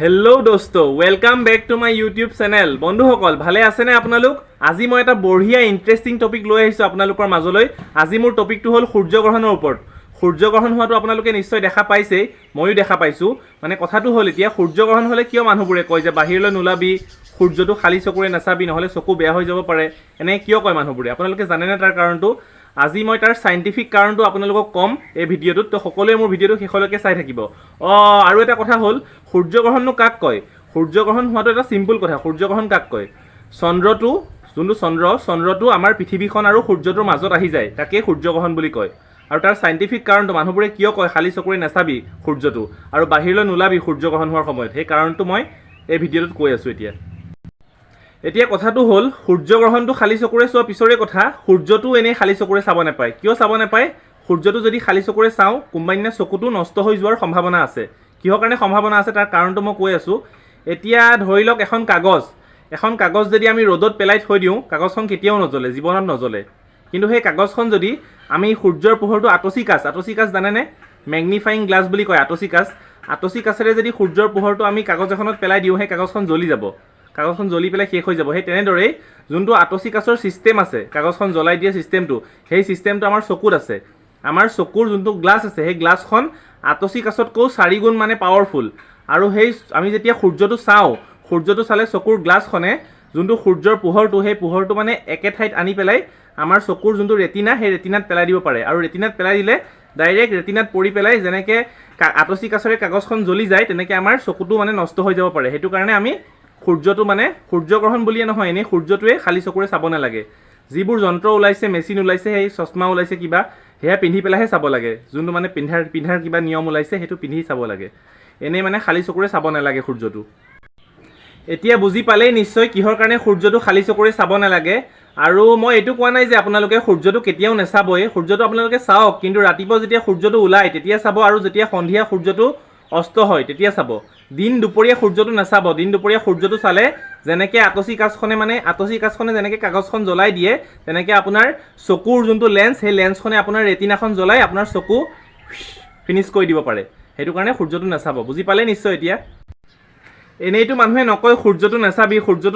Hello' দোস্ত, welcome back to my YouTube channel. বন্ধুসকল, ভালে আছেনে আপোনালোক? আজি মই এটা বঢ়িয়া ইণ্টাৰেষ্টিং টপিক লৈ আহিছোঁ আপোনালোকৰ মাজলৈ। আজি মোৰ টপিকটো হ'ল সূৰ্যগ্ৰহণৰ ওপৰত। সূৰ্যগ্ৰহণ হোৱাটো আপোনালোকে নিশ্চয় দেখা পাইছেই, ময়ো দেখা পাইছোঁ। মানে কথাটো হ'ল এতিয়া সূৰ্যগ্ৰহণ হ'লে কিয় মানুহবোৰে কয় যে বাহিৰলৈ নোলাবি, সূৰ্যটো খালী চকুৰে নাচাবি, নহ'লে চকু বেয়া হৈ যাব পাৰে, এনে কিয় কয় মানুহবোৰে? আপোনালোকে জানেনে তাৰ কাৰণটো? আজি মই তাৰ চাইণ্টিফিক কাৰণটো আপোনালোকক ক'ম এই ভিডিঅ'টোত, তো সকলোৱে মোৰ ভিডিঅ'টো শেষলৈকে চাই থাকিব। আৰু এটা কথা হ'ল, সূৰ্যগ্ৰহণনো কাক কয়? সূৰ্যগ্ৰহণ হোৱাটো এটা চিম্পুল কথা। সূৰ্যগ্ৰহণ কাক কয়? চন্দ্ৰটো, যোনটো চন্দ্ৰটো আমাৰ পৃথিৱীখন আৰু সূৰ্যটোৰ মাজত আহি যায়, তাকেই সূৰ্যগ্ৰহণ বুলি কয়। আৰু তাৰ চাইণ্টিফিক কাৰণটো, মানুহবোৰে কিয় কয় খালী চকুৰে নাচাবি সূৰ্যটো আৰু বাহিৰলৈ নোলাবি সূৰ্যগ্ৰহণ হোৱাৰ সময়ত, সেই কাৰণটো মই এই ভিডিঅ'টোত কৈ আছোঁ। এতিয়া কথাটো হ'ল, সূৰ্যগ্ৰহণটো খালী চকুৰে চোৱা পিছৰে কথা। সূৰ্যটো এনেই খালী চকুৰে চাব নাপায়। কিয় চাব নাপায়? সূৰ্যটো যদি খালী চকুৰে চাওঁ, কোনোবাদিনা চকুটো নষ্ট হৈ যোৱাৰ সম্ভাৱনা আছে। কিহৰ কাৰণে সম্ভাৱনা আছে তাৰ কাৰণটো মই কৈ আছোঁ। এতিয়া ধৰি লওক এখন কাগজ যদি আমি ৰ'দত পেলাই থৈ দিওঁ, কাগজখন কেতিয়াও নজ্বলে, জীৱনত নজ্বলে। কিন্তু সেই কাগজখন যদি আমি সূৰ্যৰ পোহৰটো আতচি কাঁচ জানেনে? মেগনিফাইং গ্লাছ বুলি কয় আতচি কাঁচেৰে যদি সূৰ্যৰ পোহৰটো আমি কাগজ এখনত পেলাই দিওঁ, সেই কাগজখন জ্বলি যাব। কাগজখন জ্বলি পেলাই শেষ হৈ যাব। সেই তেনেদৰেই যোনটো আতচি কাঁচৰ ছিষ্টেম আছে, কাগজখন জ্বলাই দিয়া ছিষ্টেমটো, সেই ছিষ্টেমটো আমাৰ চকুত আছে। আমাৰ চকুৰ যোনটো গ্লাছ আছে, সেই গ্লাছখন আতচি কাঁচতকৈও 4 গুণ মানে পাৱাৰফুল। আৰু সেই আমি যেতিয়া সূৰ্যটো চাওঁ, সূৰ্যটো চালে চকুৰ গ্লাছখনে যোনটো সূৰ্যৰ পোহৰটো, সেই পোহৰটো মানে একে ঠাইত আনি পেলাই আমাৰ চকুৰ যোনটো ৰেটিনা, সেই ৰেটিনাত পেলাই দিব পাৰে। আৰু ৰেটিনাত পেলাই দিলে ডাইৰেক্ট ৰেটিনাত পৰি পেলাই যেনেকৈ আতচি কাঁচৰে কাগজখন জ্বলি যায়, তেনেকৈ আমাৰ চকুটো মানে নষ্ট হৈ যাব পাৰে। সেইটো কাৰণে আমি সূৰ্যটো মানে সূৰ্যগ্ৰহণ বুলিয়ে নহয়, এনেই সূৰ্যটোৱে খালী চকুৰে চাব নালাগে। যিবোৰ যন্ত্ৰ ওলাইছে, মেচিন ওলাইছে, সেই চশমা ওলাইছে কিবা, সেয়া পিন্ধি পেলাইহে চাব লাগে। যোনটো মানে পিন্ধাৰ কিবা নিয়ম ওলাইছে, সেইটো পিন্ধি চাব লাগে। এনেই মানে খালী চকুৰে চাব নালাগে সূৰ্যটো। এতিয়া বুজি পালেই নিশ্চয় কিহৰ কাৰণে সূৰ্যটো খালী চকুৰে চাব নালাগে। আৰু মই এইটো কোৱা নাই যে আপোনালোকে সূৰ্যটো কেতিয়াও নাচাবই। সূৰ্যটো আপোনালোকে চাওক, কিন্তু ৰাতিপুৱা যেতিয়া সূৰ্যটো ওলায় তেতিয়া চাব, আৰু যেতিয়া সন্ধিয়া সূৰ্যটো অস্ত হয় তেতিয়া চাব। দিন দুপৰীয়া সূৰ্যটো নাচাব। দিন দুপৰীয়া সূৰ্যটো চালে যেনেকৈ আতচি কাঁচখনে যেনেকৈ কাগজখন জ্বলাই দিয়ে, তেনেকৈ আপোনাৰ চকুৰ যোনটো লেন্স, সেই লেন্সখনে আপোনাৰ ৰেটিনাখন জ্বলাই আপোনাৰ চকু ফিনিছ কৰি দিব পাৰে। সেইটো কাৰণে সূৰ্যটো নাচাব। বুজি পালে নিশ্চয় এতিয়া? এনেইতো মানুহে নকয় সূৰ্যটো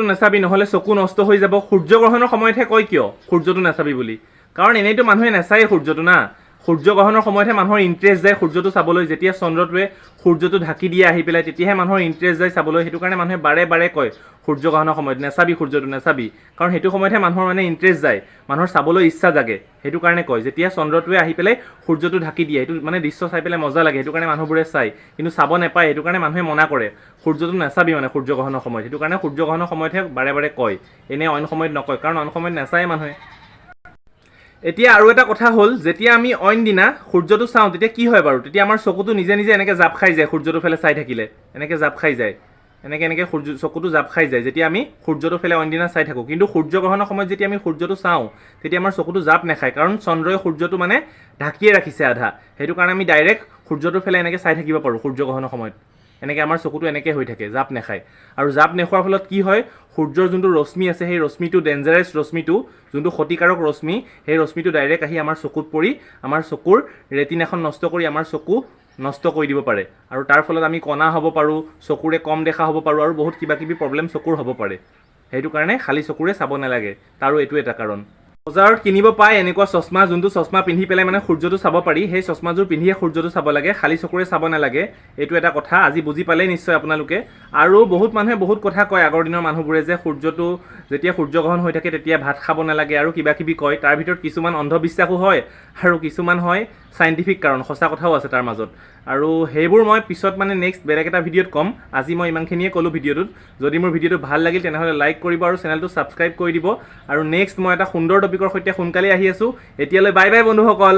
নাচাবি নহ'লে চকু নষ্ট হৈ যাব। সূৰ্যগ্ৰহণৰ সময়তহে কয় কিয় সূৰ্যটো নাচাবি বুলি? কাৰণ এনেইতো মানুহে নাচায়েই সূৰ্যটো না। সূৰ্যগ্ৰহণৰ সময়তহে মানুহৰ ইণ্টাৰেষ্ট যায় সূৰ্যটো চাবলৈ। যেতিয়া চন্দ্ৰটোৱে সূৰ্যটো ঢাকি দিয়ে আহি পেলাই, তেতিয়াহে মানুহৰ ইণ্টাৰেষ্ট যায় চাবলৈ। সেইটো কাৰণে মানুহে বাৰে বাৰে কয় সূৰ্যগ্ৰহণৰ সময়ত নাচাবি, সূৰ্যটো নাচাবি। কাৰণ সেইটো সময়তহে মানুহৰ মানে ইণ্টাৰেষ্ট যায়, মানুহৰ চাবলৈ ইচ্ছা জাগে। সেইটো কাৰণে কয়, যেতিয়া চন্দ্ৰটোৱে আহি পেলাই সূৰ্যটো ঢাকি দিয়ে, সেইটো মানে দৃশ্য চাই পেলাই মজা লাগে। সেইটো কাৰণে মানুহবোৰে চায়, কিন্তু চাব নাপায়। সেইটো কাৰণে মানুহে মনা কৰে সূৰ্যটো নাচাবি মানে সূৰ্যগ্ৰহণৰ সময়ত। সেইটো কাৰণে সূৰ্যগ্ৰহণৰ সময়তহে বাৰে বাৰে কয়, এনেই অইন সময়ত নকয়, কাৰণ অইন সময়ত নাচায় মানুহে। এতিয়া আৰু এটা কথা হ'ল, যেতিয়া আমি অইন দিনা সূৰ্যটো চাওঁ তেতিয়া কি হয় বাৰু? তেতিয়া আমাৰ চকুটো নিজে নিজে এনেকৈ জাপ খাই যায়। সূৰ্যটোৰ ফালে চাই থাকিলে এনেকৈ জাপ খাই যায়, এনেকৈ চকুটো জাপ খাই যায় যেতিয়া আমি সূৰ্যটোৰ ফালে অইন দিনা চাই থাকোঁ। কিন্তু সূৰ্যগ্ৰহণৰ সময়ত যেতিয়া আমি সূৰ্যটো চাওঁ, তেতিয়া আমাৰ চকুটো জাপ নাখায়, কাৰণ চন্দ্ৰই সূৰ্যটো মানে ঢাকিয়ে ৰাখিছে আধা। সেইটো কাৰণে আমি ডাইৰেক্ট সূৰ্যটোৰ ফালে এনেকৈ চাই থাকিব পাৰোঁ সূৰ্যগ্ৰহণৰ সময়ত। এনেকৈ আমাৰ চকুটো এনেকৈ হৈ থাকে, জাপ নাখায়। আৰু জাপ নোখোৱাৰ ফলত কি হয়, সূৰ্যৰ যোনটো ৰশ্মি আছে, সেই ৰশ্মিটো ডেঞ্জাৰাছ ৰশ্মিটো, যোনটো ক্ষতিকাৰক ৰশ্মি, সেই ৰশ্মিটো ডাইৰেক্ট আহি আমাৰ চকুত পৰি আমাৰ চকুৰ ৰেটিনাখন নষ্ট কৰি আমাৰ চকু নষ্ট কৰি দিব পাৰে। আৰু তাৰ ফলত আমি কণা হ'ব পাৰোঁ, চকুৰে কম দেখা হ'ব পাৰোঁ, আৰু বহুত কিবা কিবি প্ৰব্লেম চকুৰ হ'ব পাৰে। সেইটো কাৰণে খালী চকুৰে চাব নালাগে। তাৰো এইটো এটা কাৰণ। বজাৰত কিনিব পায় এনেকুৱা চশমা, যোনটো চশমা পিন্ধি পেলাই মানে সূৰ্যটো চাব পাৰি। সেই চশমাযোৰ পিন্ধিয়ে সূৰ্যটো চাব লাগে, খালী চকুৰে চাব নালাগে। এইটো এটা কথা। আজি বুজি পালেই নিশ্চয় আপোনালোকে। আৰু বহুত মানুহে বহুত কথা কয় আগৰ দিনৰ মানুহবোৰে, যে সূৰ্যটো যেতিয়া সূৰ্যগ্ৰহণ হৈ থাকে তেতিয়া ভাত খাব নালাগে আৰু কিবা কিবি কয়। তাৰ ভিতৰত কিছুমান অন্ধবিশ্বাসো হয় আৰু কিছুমান হয় চাইণ্টিফিক কাৰণ, সঁচা কথাও আছে তাৰ মাজত। আৰু সেইবোৰ মই পিছত মানে নেক্সট বেলেগ এটা ভিডিঅ'ত ক'ম। আজি মই ইমানখিনিয়ে ক'লোঁ ভিডিঅ'টোত। যদি মোৰ ভিডিঅ'টো ভাল লাগিল তেনেহ'লে লাইক কৰিব আৰু চেনেলটো ছাবস্ক্ৰাইব কৰি দিব। আৰু নেক্সট মই এটা সুন্দৰ টপিকৰ সৈতে সোনকালে আহি আছোঁ। এতিয়ালৈ বাই বাই বন্ধুসকল।